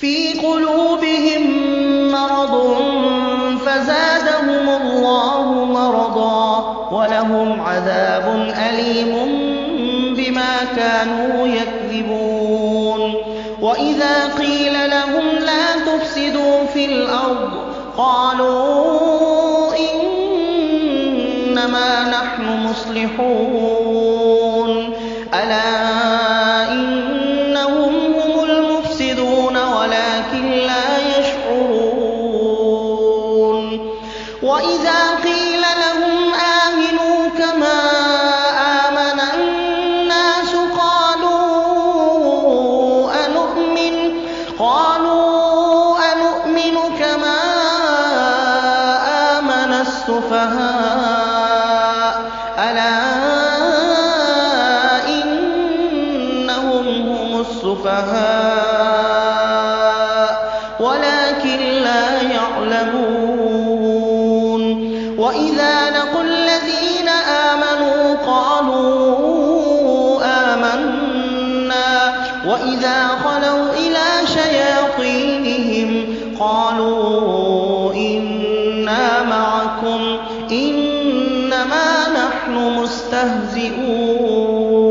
في قلوبهم مرض فزادهم الله مرضا ولهم عذاب أليم بما كانوا يكذبون وإذا قيل لهم لا تفسدوا في الأرض قالوا إنما نحن مصلحون ألا إنهم هم المفسدون ولكن لا يشعرون وإذا قيل لهم آمنوا كما آمن الناس قالوا أنؤمن كما آمن السفهاء ألا إنهم هم السفهاء ولكن لا يعلمون وإذا لقوا الذين آمنوا قالوا آمنا وإذا خلوا إلى شياطينهم قالوا إنا معكم إنما نحن مستهزئون